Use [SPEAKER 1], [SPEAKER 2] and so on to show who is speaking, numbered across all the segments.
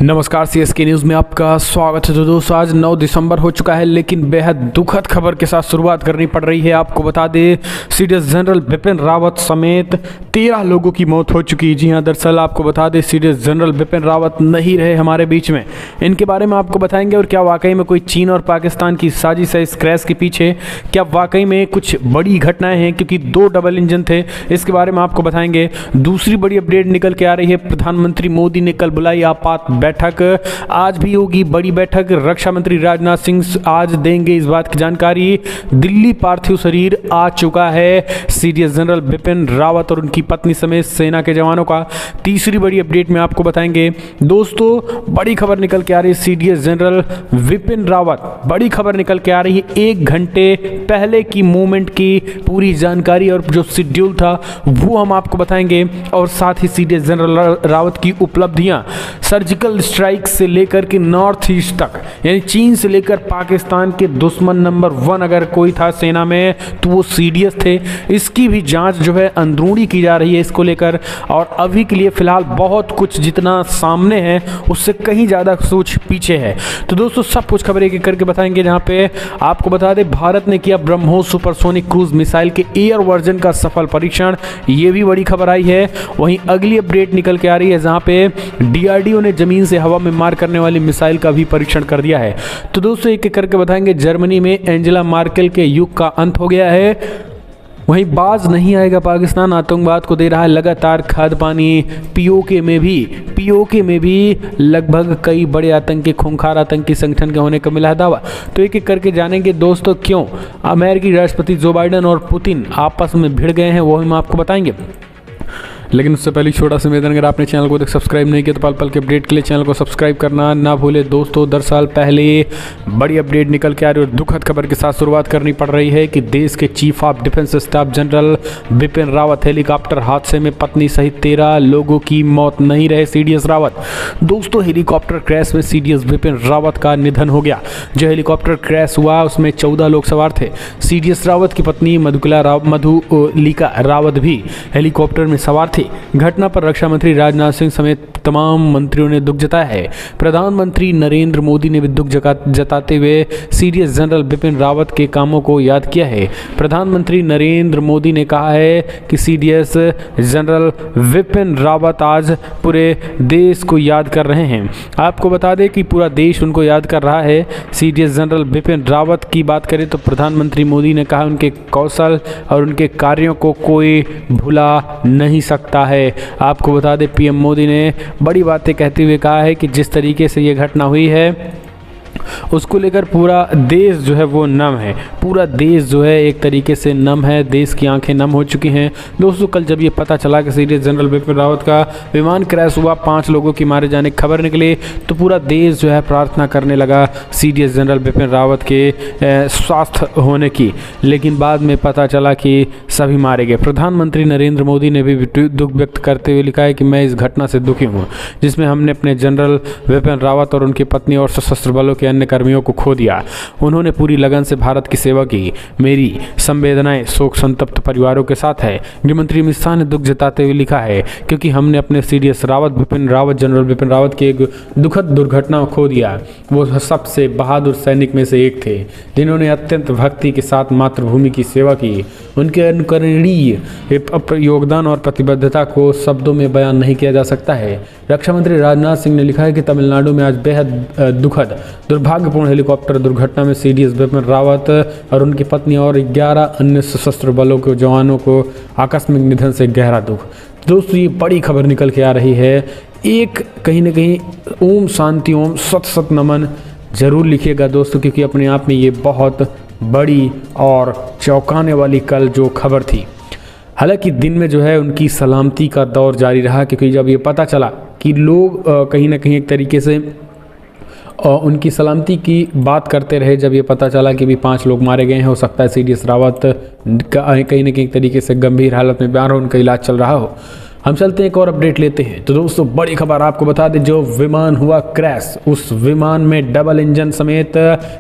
[SPEAKER 1] नमस्कार CSK news में आपका स्वागत है। तो दोस्तों आज 9 दिसंबर हो चुका है, लेकिन बेहद दुखद खबर के साथ शुरुआत करनी पड़ रही है। आपको बता दें सीडीएस जनरल बिपिन रावत समेत 13 लोगों की मौत हो चुकी है। जी हां, दरअसल आपको बता दें सीडीएस जनरल बिपिन रावत नहीं रहे हमारे बीच में। इनके बारे में आपको बताएंगे और क्या वाकई में कोई चीन और पाकिस्तान की साजिश है इस क्रैश के पीछे, क्या वाकई में कुछ बड़ी घटनाएं हैं, क्योंकि 2 डबल इंजन थे। इसके बारे में आपको बताएंगे। दूसरी बड़ी अपडेट निकल के आ रही है, प्रधानमंत्री मोदी ने कल बुलाई आपात बैठक। आज भी होगी बड़ी बैठक। रक्षा मंत्री राजनाथ सिंह आज देंगे इस बात की जानकारी। दिल्ली पार्थिव शरीर आ चुका है सीडीएस जनरल बिपिन रावत और उनकी पत्नी समेत सेना के जवानों का। तीसरी बड़ी अपडेट में आपको बताएंगे। दोस्तों बड़ी खबर निकल के आ रही है, सीडीएस जनरल बिपिन रावत, बड़ी खबर निकल के आ रही है। 1 घंटे पहले की मूवमेंट की पूरी जानकारी और जो शेड्यूल था वो हम आपको बताएंगे, और साथ ही सीडीएस जनरल रावत की उपलब्धियां सर्जिकल स्ट्राइक से लेकर के नॉर्थ ईस्ट तक, यानी चीन से लेकर पाकिस्तान के दुश्मन नंबर 1 अगर कोई था सेना में तो वो सीडीएस थे। इसकी भी जांच जो है अंदरूनी की जा रही है इसको लेकर, और अभी के लिए फिलहाल बहुत कुछ जितना सामने है उससे कहीं ज़्यादा सोच पीछे है। तो दोस्तों सब कुछ खबर एक एक करके बताएंगे, जहाँ पे आपको बता दें भारत ने किया ब्रह्मोस सुपरसोनिक क्रूज मिसाइल के एयर वर्जन का सफल परीक्षण, ये भी बड़ी खबर आई है। वहीं अगली अपडेट निकल के आ रही है, जहाँ पे डीआरडीओ ने जमीन से हवा में मार करने वाली मिसाइल का भी परीक्षण कर दिया है। तो दोस्तों एक एक करके बताएंगे। जर्मनी में एंजेला मार्केल के युग का अंत हो गया है। वहीं बाज नहीं आएगा पाकिस्तान, आतंकवाद को दे रहा है लगातार खाद पानी। पीओके में भी लगभग कई बड़े आतंकी, खूंखार आतंकी संगठन के होने का मिला है दावा। तो एक एक करके जानेंगे दोस्तों क्यों अमेरिकी राष्ट्रपति जो बाइडेन और पुतिन आपस में भिड़ गए हैं, वो हम आपको बताएंगे। लेकिन उससे पहले छोटा सा निवेदन, अगर आपने चैनल को तक सब्सक्राइब नहीं किया तो पल पल के अपडेट के लिए चैनल को सब्सक्राइब करना ना भूले। दोस्तों 10 साल पहले बड़ी अपडेट निकल के आ रही है और दुखद खबर के साथ शुरुआत करनी पड़ रही है कि देश के chief of defence staff general Bipin Rawat helicopter हादसे में पत्नी सहित 13 लोगों की मौत नहीं रहे सीडीएस रावत। दोस्तों हेलीकॉप्टर क्रैश में सीडीएस बिपिन रावत का निधन हो गया। जो हेलीकॉप्टर क्रैश हुआ उसमें 14 लोग सवार थे। सीडीएस रावत की पत्नी मधुलिका रावत भी हेलीकॉप्टर में सवार थी। घटना पर रक्षा मंत्री राजनाथ सिंह समेत तमाम मंत्रियों ने दुख जताया है। प्रधानमंत्री नरेंद्र मोदी ने भी दुख जताते हुए सीडीएस जनरल बिपिन रावत के कामों को याद किया है। प्रधानमंत्री नरेंद्र मोदी ने कहा है कि सीडीएस जनरल बिपिन रावत आज पूरे देश को याद कर रहे हैं। आपको बता दें कि पूरा देश उनको याद कर रहा है। सीडीएस जनरल बिपिन रावत की बात करें तो प्रधानमंत्री मोदी ने कहा उनके कौशल और उनके कार्यों को कोई भुला नहीं सकता है। आपको बता दें पीएम मोदी ने बड़ी बातें कहते हुए कहा है कि जिस तरीके से ये घटना हुई है उसको लेकर पूरा देश जो है वो नम है। पूरा देश जो है एक तरीके से नम है, देश की आंखें नम हो चुकी हैं। दोस्तों कल जब ये पता चला कि सीडीएस जनरल बिपिन रावत का विमान क्रैश हुआ, 5 लोगों की मारे जाने की खबर निकली, तो पूरा देश जो है प्रार्थना करने लगा सीडीएस जनरल बिपिन रावत के स्वास्थ्य होने की। लेकिन बाद में पता चला कि सभी मारे गए। प्रधानमंत्री नरेंद्र मोदी ने भी दुख व्यक्त करते हुए लिखा है कि मैं इस घटना से दुखी हूँ जिसमें हमने अपने जनरल बिपिन रावत और उनकी पत्नी और सशस्त्र बलों के अन्य कर्मियों को खो दिया। उन्होंने पूरी लगन से भारत की सेवा की। मेरी संवेदनाएं शोक संतप्त परिवारों के साथ है। गृहमंत्री अमित शाह ने दुख जताते हुए लिखा है क्योंकि हमने अपने सीडीएस जनरल बिपिन रावत की एक दुखद दुर्घटना खो दिया। वो सबसे बहादुर सैनिक में से एक थे जिन्होंने अत्यंत भक्ति के साथ मातृभूमि की सेवा की। उनके अनुकरणीय योगदान और प्रतिबद्धता को शब्दों में बयान नहीं किया जा सकता है। रक्षा मंत्री राजनाथ सिंह ने लिखा है कि तमिलनाडु में आज बेहद दुखद दुर्भाग्यपूर्ण हेलीकॉप्टर दुर्घटना में सीडीएस बिपिन रावत और उनकी पत्नी और 11 अन्य सशस्त्र बलों के जवानों को आकस्मिक निधन से गहरा दुख। दोस्तों ये बड़ी खबर निकल के आ रही है। एक कहीं ना कहीं ओम शांति ओम सत सत नमन जरूर लिखिएगा दोस्तों, क्योंकि अपने आप में ये बहुत बड़ी और चौंकाने वाली कल जो खबर थी। हालांकि दिन में जो है उनकी सलामती का दौर जारी रहा, क्योंकि जब ये पता चला कि लोग कहीं ना कहीं एक तरीके से उनकी सलामती की बात करते रहे, जब ये पता चला कि भी 5 लोग मारे गए हैं, हो सकता है सीडीएस रावत कहीं ना कहीं तरीके से गंभीर हालत में बीमार हो, उनका इलाज चल रहा हो। हम चलते हैं एक और अपडेट लेते हैं। तो दोस्तों बड़ी खबर आपको बता दें, जो विमान हुआ क्रैश उस विमान में डबल इंजन समेत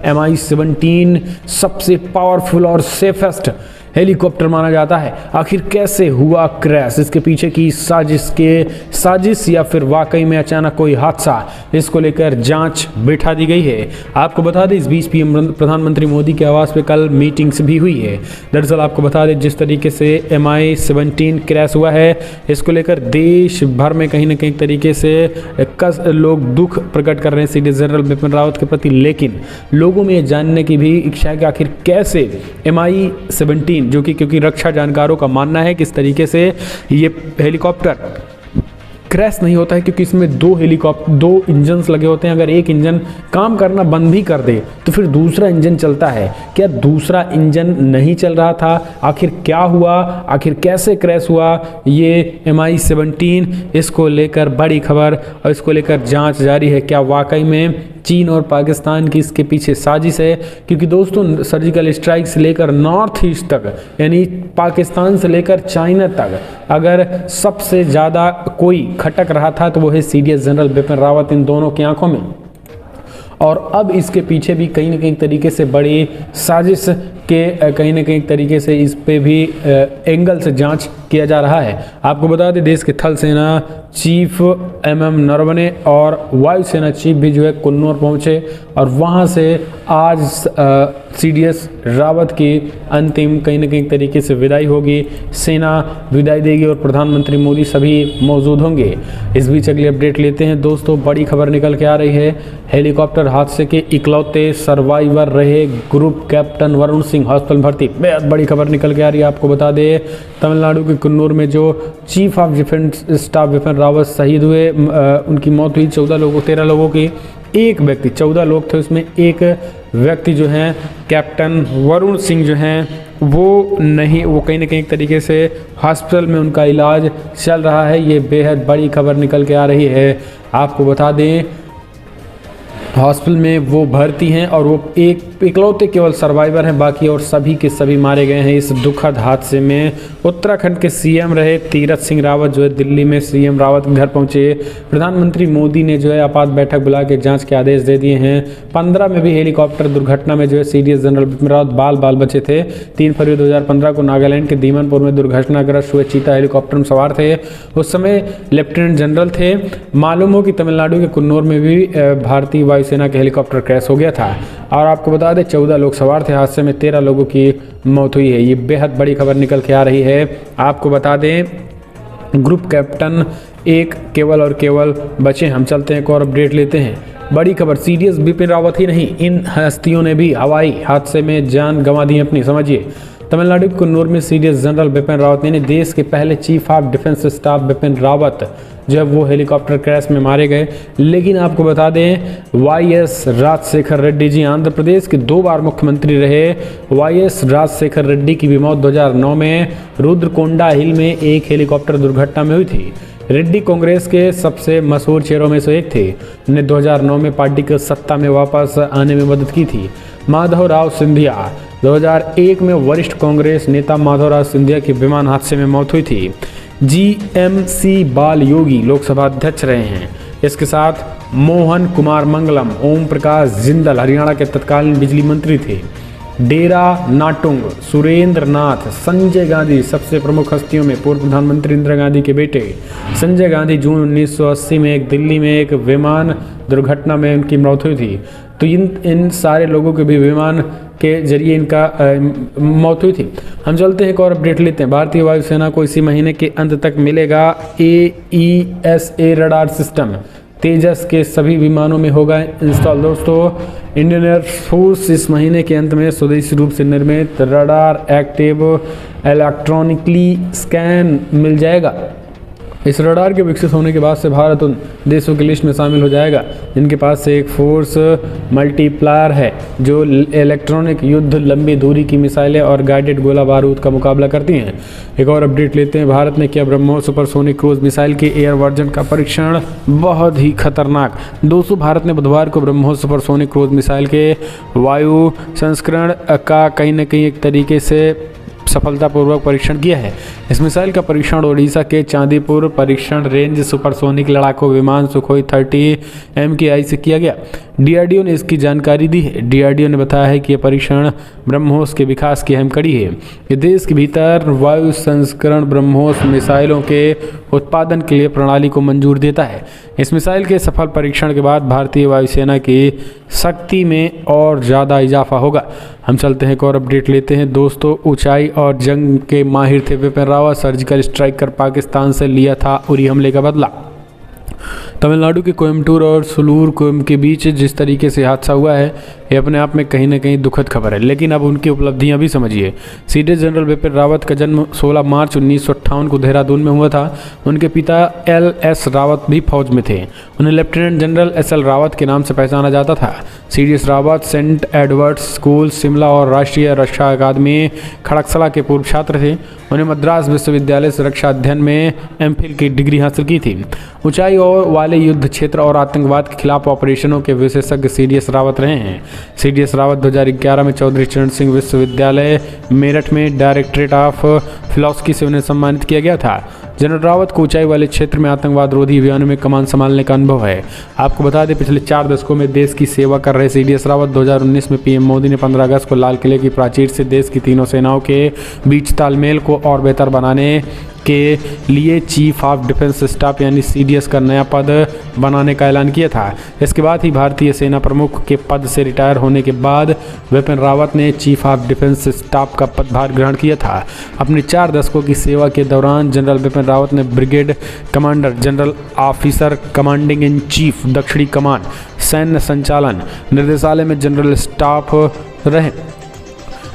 [SPEAKER 1] MI-17 सबसे पावरफुल और सेफेस्ट हेलीकॉप्टर माना जाता है। आखिर कैसे हुआ क्रैश, इसके पीछे की साजिश या फिर वाकई में अचानक कोई हादसा, इसको लेकर जांच बैठा दी गई है। आपको बता दें इस बीच पीएम प्रधानमंत्री मोदी के आवास पे कल मीटिंग्स भी हुई है। दरअसल आपको बता दें जिस तरीके से MI-17 क्रैश हुआ है, इसको लेकर देश भर में कहीं ना कहीं तरीके से लोग दुख प्रकट कर रहे हैं सीडीएस जनरल बिपिन रावत के प्रति। लेकिन लोगों में ये जानने की भी इच्छा है कि आखिर कैसे MI-17, जो कि क्योंकि रक्षा जानकारों का मानना है किस तरीके से ये हेलीकॉप्टर क्रैश नहीं होता है, क्योंकि इसमें दो इंजन्स लगे होते हैं। अगर एक इंजन काम करना बंद भी कर दे तो फिर दूसरा इंजन चलता है। क्या दूसरा इंजन नहीं चल रहा था? आखिर क्या हुआ, आखिर कैसे क्रैश हुआ ये MI-17, इसको लेकर बड़ी खबर और इसको लेकर जांच जारी है। क्या वाकई में चीन और पाकिस्तान की इसके पीछे साजिश है? क्योंकि दोस्तों सर्जिकल स्ट्राइक से लेकर नॉर्थ ईस्ट तक, यानी पाकिस्तान से लेकर चाइना तक, अगर सबसे ज़्यादा कोई खटक रहा था तो वो है सीडीएस जनरल बिपिन रावत इन दोनों की आंखों में। और अब इसके पीछे भी कहीं ना कहीं तरीके से बड़ी साजिश के कहीं ना कहीं तरीके से इस पे भी एंगल से जांच किया जा रहा है। आपको बता दें देश के थल सेना चीफ MM नरवणे और वायुसेना चीफ भी जो है कुन्नूर पहुंचे और वहां से आज सीडीएस रावत की अंतिम कहीं ना कहीं तरीके से विदाई होगी। सेना विदाई देगी और प्रधानमंत्री मोदी सभी मौजूद होंगे। इस बीच अगली अपडेट लेते हैं दोस्तों। बड़ी खबर निकल के आ रही है। हेलीकॉप्टर हादसे के इकलौते सर्वाइवर रहे group captain Varun Singh hospital भर्ती। बेहद बड़ी खबर निकल के आ रही है। आपको बता दें तमिलनाडु के कुन्नूर में जो chief of defence staff Bipin Rawat शहीद हुए, उनकी मौत हुई। 13 लोगों की, एक व्यक्ति, 14 लोग थे उसमें एक व्यक्ति जो हैं कैप्टन वरुण सिंह जो हैं वो कहीं ना कहीं एक तरीके से हॉस्पिटल में उनका इलाज चल रहा है। ये बेहद बड़ी खबर निकल के आ रही है। आपको बता दें हॉस्पिटल में वो भर्ती हैं और वो इकलौते केवल सर्वाइवर हैं, बाकी और सभी के सभी मारे गए हैं इस दुखद हादसे में। उत्तराखंड के CM रहे तीरथ सिंह रावत जो है दिल्ली में CM रावत के घर पहुंचे। प्रधानमंत्री मोदी ने जो है आपात बैठक बुला के जांच के आदेश दे दिए हैं। 15 में भी हेलीकॉप्टर दुर्घटना में जो है सीडीएस जनरल बिपिन रावत बाल बचे थे। 3 फरवरी 2015 को नागालैंड के दीमनपुर में दुर्घटनाग्रस्त हुए चीता हेलीकॉप्टर में सवार थे। उस समय लेफ्टिनेंट जनरल थे। मालूम हो कि तमिलनाडु के कुन्नूर में भी भारतीय वायुसेना के हेलीकॉप्टर क्रैश हो गया था और आपको बता दें 14 लोग सवार थे। हादसे में 13 लोगों की मौत हुई है। ये बेहद बड़ी खबर निकल के आ रही है। आपको बता दें ग्रुप कैप्टन एक केवल बचे। हम चलते हैं एक और अपडेट लेते हैं। बड़ी खबर सीडीएस बिपिन रावत ही नहीं, इन हस्तियों ने भी हवाई हादसे में जान गंवा दी अपनी। समझिए तमिलनाडु के कुन्नूर में सीडीएस जनरल बिपिन रावत यानी देश के पहले chief of defence staff Bipin Rawat जब वो हेलीकॉप्टर क्रैश में मारे गए। लेकिन आपको बता दें YS राजशेखर रेड्डी जी आंध्र प्रदेश के 2 बार मुख्यमंत्री रहे। YS राजशेखर रेड्डी की भी मौत 2009 में रुद्रकोंडा हिल में एक हेलीकॉप्टर दुर्घटना में हुई थी। रेड्डी कांग्रेस के सबसे मशहूर चेहरों में से एक थे। उन्हें 2009 में पार्टी को सत्ता में वापस आने में मदद की थी। माधवराव सिंधिया 2001 में वरिष्ठ कांग्रेस नेता माधवराव सिंधिया की विमान हादसे में मौत हुई थी। GMC बाल योगी लोकसभा अध्यक्ष रहे हैं। इसके साथ मोहन कुमार मंगलम, ओम प्रकाश जिंदल हरियाणा के तत्कालीन बिजली मंत्री थे। डेरा नाटुंग, सुरेंद्र नाथ, संजय गांधी सबसे प्रमुख हस्तियों में पूर्व प्रधानमंत्री इंदिरा गांधी के बेटे संजय गांधी जून 1980 में एक दिल्ली में एक विमान दुर्घटना में उनकी मौत हुई थी। तो इन सारे लोगों के भी विमान के जरिए इनका मौत हुई थी। हम चलते हैं एक और अपडेट लेते हैं। भारतीय वायुसेना को इसी महीने के अंत तक मिलेगा AESA रडार सिस्टम। तेजस के सभी विमानों में होगा इंस्टॉल। दोस्तों इंडियन एयरफोर्स इस महीने के अंत में स्वदेशी रूप से निर्मित रडार एक्टिव इलेक्ट्रॉनिकली स्कैन मिल जाएगा। इस रडार के विकसित होने के बाद से भारत उन देशों की लिस्ट में शामिल हो जाएगा जिनके पास से एक फोर्स मल्टीप्लायर है जो इलेक्ट्रॉनिक युद्ध, लंबी दूरी की मिसाइलें और गाइडेड गोला बारूद का मुकाबला करती हैं। एक और अपडेट लेते हैं। भारत ने किया ब्रह्मोस सुपरसोनिक क्रूज मिसाइल के एयर वर्जन का परीक्षण, बहुत ही खतरनाक। दोस्तों भारत ने बुधवार को ब्रह्मोस सुपरसोनिक क्रूज मिसाइल के वायु संस्करण का कहीं न कहीं एक तरीके से सफलतापूर्वक परीक्षण किया है। इस मिसाइल का परीक्षण ओडिशा के चांदीपुर परीक्षण रेंज सुपरसोनिक लड़ाकू विमान सुखोई 30 MKI से किया गया। डीआरडीओ ने इसकी जानकारी दी है। डीआरडीओ ने बताया है कि यह परीक्षण ब्रह्मोस के विकास की अहम कड़ी है। ये देश के भीतर वायु संस्करण ब्रह्मोस मिसाइलों के उत्पादन के लिए प्रणाली को मंजूर देता है। इस मिसाइल के सफल परीक्षण के बाद भारतीय वायुसेना की शक्ति में और ज़्यादा इजाफा होगा। हम चलते हैं एक और अपडेट लेते हैं दोस्तों। ऊंचाई और जंग के माहिर थे विपिन रावत, सर्जिकल स्ट्राइक कर पाकिस्तान से लिया था उरी हमले का बदला। तमिलनाडु के कोयम्बटूर और सुलूर के बीच जिस तरीके से हादसा हुआ है, ये अपने आप में कहीं ना कहीं दुखद खबर है, लेकिन अब उनकी उपलब्धियां भी समझिए। सीडीएस जनरल बिपिन रावत का जन्म 16 मार्च 1958 को देहरादून में हुआ था। उनके पिता LS रावत भी फौज में थे। उन्हें लेफ्टिनेंट जनरल SL रावत के नाम से पहचाना जाता था। CDS Rawat saint Edwards school Shimla और राष्ट्रीय रक्षा अकादमी खड़गसला के पूर्व छात्र थे। उन्हें मद्रास विश्वविद्यालय से रक्षा अध्ययन में MPhil की डिग्री हासिल की थी। ऊंचाई और वाले युद्ध क्षेत्र और आतंकवाद के खिलाफ ऑपरेशनों के विशेषज्ञ सीडीएस रावत रहे हैं। सीडीएस रावत 2011 में चौधरी चरण सिंह विश्वविद्यालय मेरठ में डायरेक्टरेट ऑफ फिलॉसफी से उन्हें सम्मानित किया गया था। जनरल रावत को ऊंचाई वाले क्षेत्र में आतंकवाद रोधी अभियानों में कमान संभालने का अनुभव है। आपको बता दें, पिछले 4 दशकों में देश की सेवा कर रहे सीडीएस रावत 2019 में पीएम मोदी ने 15 अगस्त को लाल किले की प्राचीर से देश की तीनों सेनाओं के बीच तालमेल को और बेहतर बनाने के लिए चीफ ऑफ डिफेंस स्टाफ यानी सीडीएस का नया पद बनाने का ऐलान किया था। इसके बाद ही भारतीय सेना प्रमुख के पद से रिटायर होने के बाद विपिन रावत ने चीफ ऑफ डिफेंस स्टाफ का पदभार ग्रहण किया था। अपने 4 दशकों की सेवा के दौरान जनरल बिपिन रावत ने brigade commander, general officer commanding in chief, दक्षिणी कमान, सैन्य संचालन निर्देशालय में जनरल स्टाफ रहे।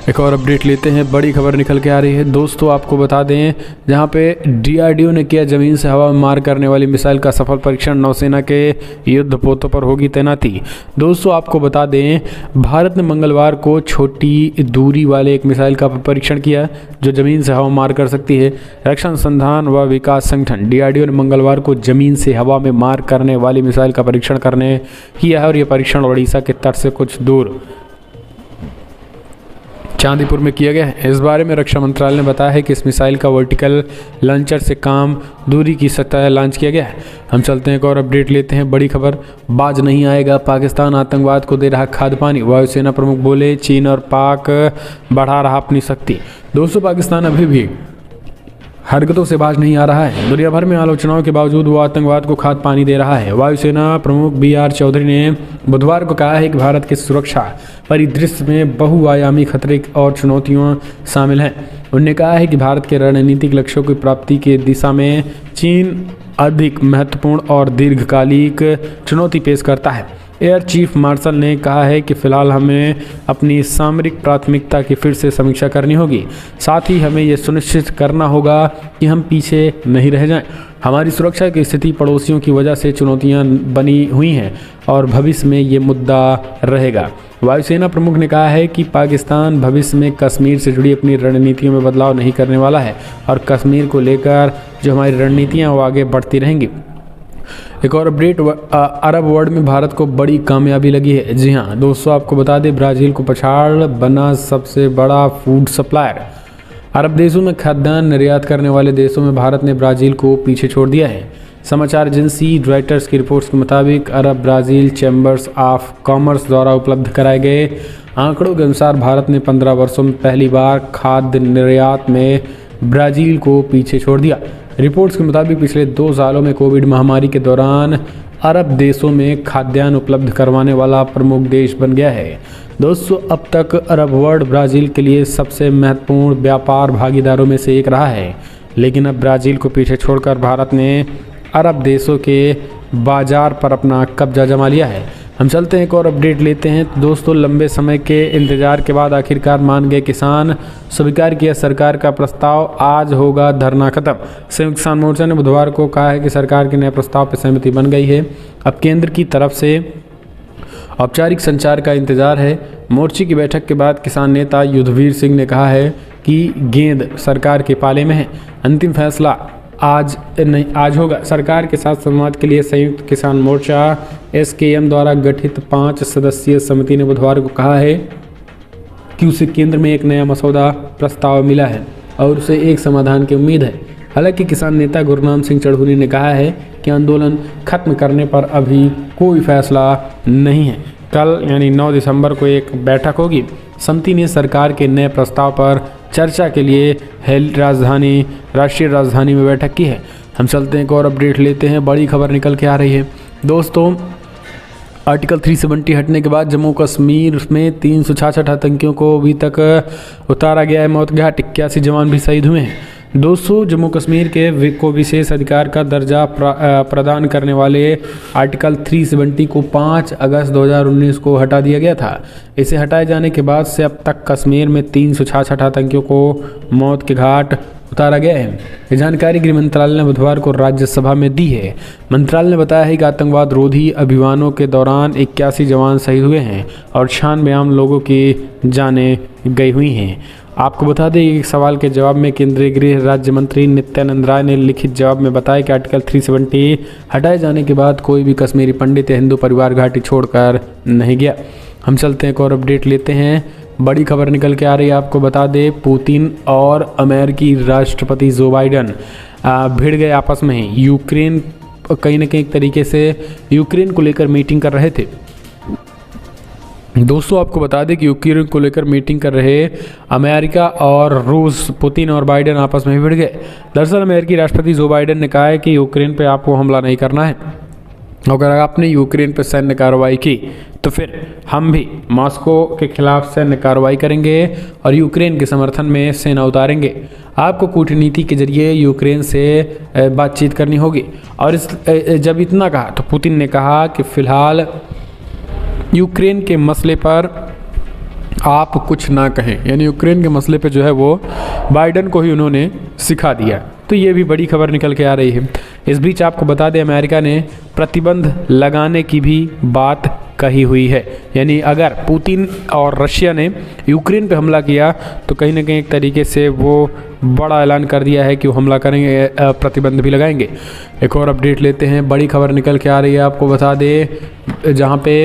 [SPEAKER 1] एक और अपडेट लेते हैं, बड़ी खबर निकल के आ रही है दोस्तों। आपको बता दें, जहां पे डीआरडीओ ने किया जमीन से हवा में मार करने वाली मिसाइल का सफल परीक्षण, नौसेना के युद्ध पोतों पर होगी तैनाती। दोस्तों आपको बता दें, भारत ने मंगलवार को छोटी दूरी वाले एक मिसाइल का परीक्षण किया जो जमीन से हवा मार कर सकती है। रक्षा अनुसंधान व विकास संगठन डीआरडीओ ने मंगलवार को जमीन से हवा में मार करने वाली मिसाइल का परीक्षण किया है और यह परीक्षण ओडिशा के तट से कुछ दूर चांदीपुर में किया गया है। इस बारे में रक्षा मंत्रालय ने बताया है कि इस मिसाइल का वर्टिकल लॉन्चर से कम दूरी की सतह लॉन्च किया गया है। हम चलते हैं एक और अपडेट लेते हैं, बड़ी खबर। बाज नहीं आएगा, पाकिस्तान आतंकवाद को दे रहा खाद पानी, वायुसेना प्रमुख बोले। चीन और पाक बढ़ा रहा अपनी शक्ति। दोस्तों पाकिस्तान अभी भी हरकतों से बाज नहीं आ रहा है। दुनिया भर में आलोचनाओं के बावजूद वो आतंकवाद को खाद पानी दे रहा है। वायुसेना प्रमुख BR चौधरी ने बुधवार को कहा है कि भारत की सुरक्षा परिदृश्य में बहुआयामी खतरे और चुनौतियां शामिल हैं। उन्होंने कहा है कि भारत के रणनीतिक लक्ष्यों की प्राप्ति के दिशा में चीन अधिक महत्वपूर्ण और दीर्घकालिक चुनौती पेश करता है। एयर चीफ मार्शल ने कहा है कि फिलहाल हमें अपनी सामरिक प्राथमिकता की फिर से समीक्षा करनी होगी। साथ ही हमें यह सुनिश्चित करना होगा कि हम पीछे नहीं रह जाएं। हमारी सुरक्षा की स्थिति पड़ोसियों की वजह से चुनौतियां बनी हुई हैं और भविष्य में ये मुद्दा रहेगा। वायुसेना प्रमुख ने कहा है कि पाकिस्तान भविष्य में कश्मीर से जुड़ी अपनी रणनीतियों में बदलाव नहीं करने वाला है और कश्मीर को लेकर जो हमारी रणनीतियाँ वो आगे बढ़ती रहेंगी। एक और अपडेट, अरब वर्ल्ड में भारत को बड़ी कामयाबी लगी है। जी हाँ दोस्तों, आपको बता दें, ब्राज़ील को पछाड़ बना सबसे बड़ा फूड सप्लायर। अरब देशों में खाद्यान्न निर्यात करने वाले देशों में भारत ने ब्राज़ील को पीछे छोड़ दिया है। समाचार एजेंसी रॉयटर्स की रिपोर्ट्स के मुताबिक अरब ब्राज़ील चैम्बर्स ऑफ कॉमर्स द्वारा उपलब्ध कराए गए आंकड़ों के अनुसार भारत ने 15 वर्षों में पहली बार खाद्य निर्यात में ब्राज़ील को पीछे छोड़ दिया। रिपोर्ट्स के मुताबिक पिछले 2 सालों में कोविड महामारी के दौरान अरब देशों में खाद्यान्न उपलब्ध करवाने वाला प्रमुख देश बन गया है। दोस्तों अब तक अरब वर्ल्ड ब्राज़ील के लिए सबसे महत्वपूर्ण व्यापार भागीदारों में से एक रहा है, लेकिन अब ब्राज़ील को पीछे छोड़कर भारत ने अरब देशों के बाजार पर अपना कब्जा जमा लिया है। हम चलते हैं एक और अपडेट लेते हैं दोस्तों। लंबे समय के इंतजार के बाद आखिरकार मान गए किसान, स्वीकार किया सरकार का प्रस्ताव, आज होगा धरना खत्म। संयुक्त किसान मोर्चा ने बुधवार को कहा है कि सरकार के नए प्रस्ताव पर सहमति बन गई है। अब केंद्र की तरफ से औपचारिक संचार का इंतजार है। मोर्चे की बैठक के बाद किसान नेता युद्धवीर सिंह ने कहा है कि गेंद सरकार के पाले में है, अंतिम फैसला आज होगा। सरकार के साथ संवाद के लिए संयुक्त किसान मोर्चा SKM द्वारा गठित 5 सदस्यीय समिति ने बुधवार को कहा है कि उसे केंद्र में एक नया मसौदा प्रस्ताव मिला है और उसे एक समाधान की उम्मीद है। हालांकि किसान नेता गुरनाम सिंह चढ़ूरी ने कहा है कि आंदोलन खत्म करने पर अभी कोई फैसला नहीं है। कल यानी 9 दिसंबर को एक बैठक होगी। समिति ने सरकार के नए प्रस्ताव पर चर्चा के लिए राष्ट्रीय राजधानी में बैठक की है। हम चलते हैं एक और अपडेट लेते हैं। बड़ी खबर निकल के आ रही है दोस्तों। आर्टिकल 370 हटने के बाद जम्मू कश्मीर में 366 आतंकियों को अभी तक उतारा गया है मौत घाट। 81 जवान भी शहीद हुए हैं। दोस्तों, जम्मू कश्मीर को विशेष अधिकार का दर्जा प्रदान करने वाले आर्टिकल 370 को 5 अगस्त 2019 को हटा दिया गया था। इसे हटाए जाने के बाद से अब तक कश्मीर में 366 आतंकियों को मौत के घाट उतारा गया है। ये जानकारी गृह मंत्रालय ने बुधवार को राज्यसभा में दी है। मंत्रालय ने बताया है कि आतंकवाद रोधी अभियानों के दौरान 81 जवान शहीद हुए हैं और 96 आम लोगों की जानें गई हुई हैं। आपको बता दें, एक सवाल के जवाब में केंद्रीय गृह राज्य मंत्री नित्यानंद राय ने लिखित जवाब में बताया कि आर्टिकल 370 हटाए जाने के बाद कोई भी कश्मीरी पंडित या हिंदू परिवार घाटी छोड़कर नहीं गया। हम चलते हैं एक और अपडेट लेते हैं। बड़ी खबर निकल के आ रही है। आपको बता दें, पुतिन और अमेरिकी राष्ट्रपति जो बाइडन भिड़ गए आपस में। यूक्रेन कहीं ना कहीं एक तरीके से यूक्रेन को लेकर मीटिंग कर रहे थे। दोस्तों, आपको बता दें कि यूक्रेन को लेकर मीटिंग कर रहे अमेरिका और रूस, पुतिन और बाइडेन आपस में भिड़ गए। दरअसल अमेरिकी राष्ट्रपति जो बाइडेन ने कहा है कि यूक्रेन पे आपको हमला नहीं करना है। अगर आपने यूक्रेन पर सैन्य कार्रवाई की तो फिर हम भी मॉस्को के खिलाफ सैन्य कार्रवाई करेंगे और यूक्रेन के समर्थन में सेना उतारेंगे। आपको कूटनीति के जरिए यूक्रेन से बातचीत करनी होगी। और जब इतना कहा तो पुतिन ने कहा कि फिलहाल यूक्रेन के मसले पर आप कुछ ना कहें, यानी यूक्रेन के मसले पे जो है वो बाइडेन को ही उन्होंने सिखा दिया। तो ये भी बड़ी खबर निकल के आ रही है। इस बीच आपको बता दें, अमेरिका ने प्रतिबंध लगाने की भी बात कही हुई है। यानी अगर पुतिन और रशिया ने यूक्रेन पे हमला किया तो कहीं ना कहीं एक तरीके से वो बड़ा ऐलान कर दिया है कि वो हमला करेंगे, प्रतिबंध भी लगाएंगे। एक और अपडेट लेते हैं। बड़ी खबर निकल के आ रही है। आपको बता दें, जहाँ पे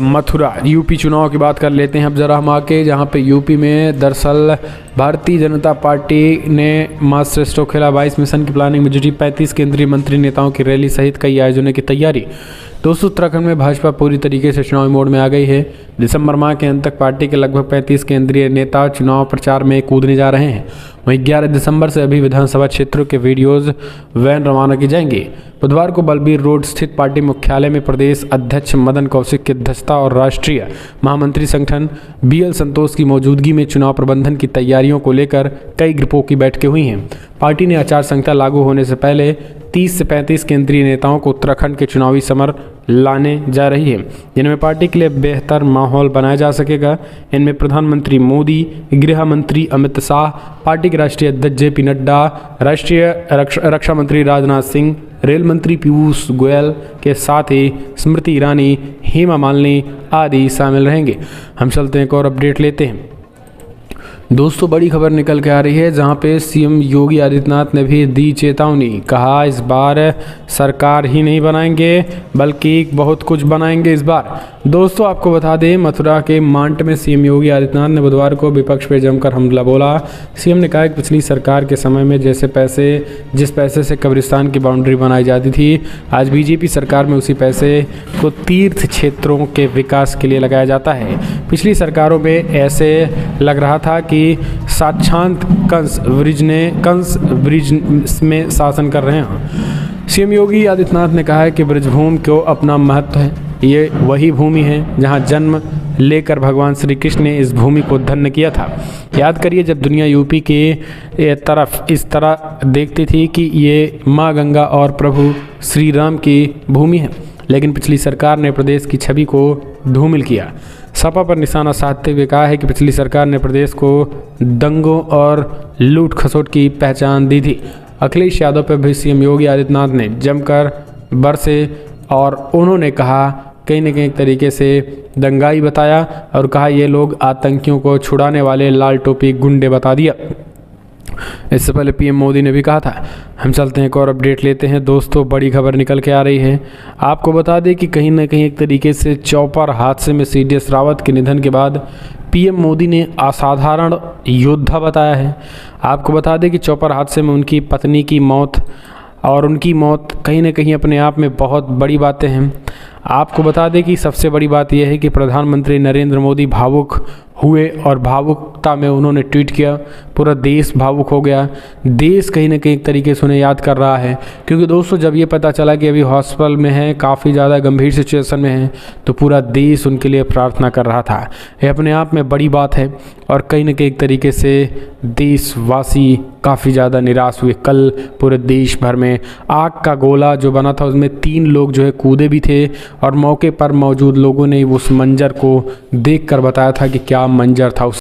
[SPEAKER 1] मथुरा यूपी चुनाव की बात कर लेते हैं अब ज़रा हम आके, जहाँ पे यूपी में दरअसल भारतीय जनता पार्टी ने माँ श्रेष्ठो खेला 22 मिशन की प्लानिंग में जुटी 35 केंद्रीय मंत्री नेताओं की रैली सहित कई आयोजनों की तैयारी। दोस्तों, उत्तराखंड में भाजपा पूरी तरीके से चुनावी मोड में आ गई है। दिसंबर माह के अंत तक पार्टी के लगभग 35 केंद्रीय नेता चुनाव प्रचार में कूदने जा रहे हैं। वहीं 11 दिसंबर से अभी विधानसभा क्षेत्रों के वीडियोज़ वैन रवाना की जाएंगी। बुधवार को बलबीर रोड स्थित पार्टी मुख्यालय में प्रदेश अध्यक्ष मदन कौशिक की अध्यक्षता और राष्ट्रीय महामंत्री संगठन BL संतोष की मौजूदगी में चुनाव प्रबंधन की तैयारियों को लेकर कई ग्रुपों की बैठकें हुई हैं। पार्टी ने आचार संहिता लागू होने से पहले 30 से 35 केंद्रीय नेताओं को उत्तराखंड के चुनावी समर लाने जा रही है, जिनमें पार्टी के लिए बेहतर माहौल बनाया जा सकेगा। इनमें प्रधानमंत्री मोदी, गृह मंत्री अमित शाह, पार्टी के राष्ट्रीय अध्यक्ष JP नड्डा, राष्ट्रीय रक्षा मंत्री राजनाथ सिंह, रेल मंत्री पीयूष गोयल के साथ ही स्मृति ईरानी, हेमा मालिनी आदि शामिल रहेंगे। हम चलते हैं एक और अपडेट लेते हैं। दोस्तों, बड़ी खबर निकल के आ रही है, जहां पे CM योगी आदित्यनाथ ने भी दी चेतावनी। कहा इस बार सरकार ही नहीं बनाएंगे बल्कि बहुत कुछ बनाएंगे इस बार। दोस्तों, आपको बता दें, मथुरा के मांट में CM योगी आदित्यनाथ ने बुधवार को विपक्ष पर जमकर हमला बोला। CM ने कहा कि पिछली सरकार के समय में जिस पैसे से कब्रिस्तान की बाउंड्री बनाई जाती थी, आज BJP सरकार में उसी पैसे को तीर्थ क्षेत्रों के विकास के लिए लगाया जाता है। पिछली सरकारों में ऐसे लग रहा था कि साक्षात कंस ब्रिज में शासन कर रहे हैं। CM योगी आदित्यनाथ ने कहा है कि ब्रजभूमि को अपना महत्व है। ये वही भूमि है जहां जन्म लेकर भगवान श्री कृष्ण ने इस भूमि को धन्य किया था। याद करिए, जब दुनिया यूपी के तरफ इस तरह देखती थी कि ये माँ गंगा और प्रभु श्री राम की भूमि है, लेकिन पिछली सरकार ने प्रदेश की छवि को धूमिल किया। सपा पर निशाना साधते हुए कहा है कि पिछली सरकार ने प्रदेश को दंगों और लूट खसोट की पहचान दी थी। अखिलेश यादव पर भी CM योगी आदित्यनाथ ने जमकर बरसे और उन्होंने कहा, कहीं न कहीं एक तरीके से दंगाई बताया और कहा ये लोग आतंकियों को छुड़ाने वाले लाल टोपी गुंडे बता दिया। इससे पहले PM मोदी ने भी कहा था। हम चलते हैं एक और अपडेट लेते हैं। दोस्तों, बड़ी खबर निकल के आ रही है। आपको बता दें कि कहीं ना कहीं एक तरीके से चौपर हादसे में CDS रावत के निधन के बाद पीएम मोदी ने असाधारण योद्धा बताया है। आपको बता दें कि चौपर हादसे में उनकी पत्नी की मौत और उनकी मौत कहीं ना कहीं अपने आप में बहुत बड़ी बातें हैं। आपको बता दें कि सबसे बड़ी बात यह है कि प्रधानमंत्री नरेंद्र मोदी भावुक हुए और भावुकता में उन्होंने ट्वीट किया, पूरा देश भावुक हो गया। देश कहीं ना कहीं एक तरीके से उन्हें याद कर रहा है, क्योंकि दोस्तों जब ये पता चला कि अभी हॉस्पिटल में है, काफ़ी ज़्यादा गंभीर सिचुएशन में है, तो पूरा देश उनके लिए प्रार्थना कर रहा था। ये अपने आप में बड़ी बात है और कहीं ना कहीं एक तरीके से देशवासी काफ़ी ज़्यादा निराश हुए। कल पूरे देश भर में आग का गोला जो बना था उसमें 3 लोग जो है कूदे भी थे और मौके पर मौजूद लोगों ने उस मंजर को देखकर बताया था कि क्या मंजर था।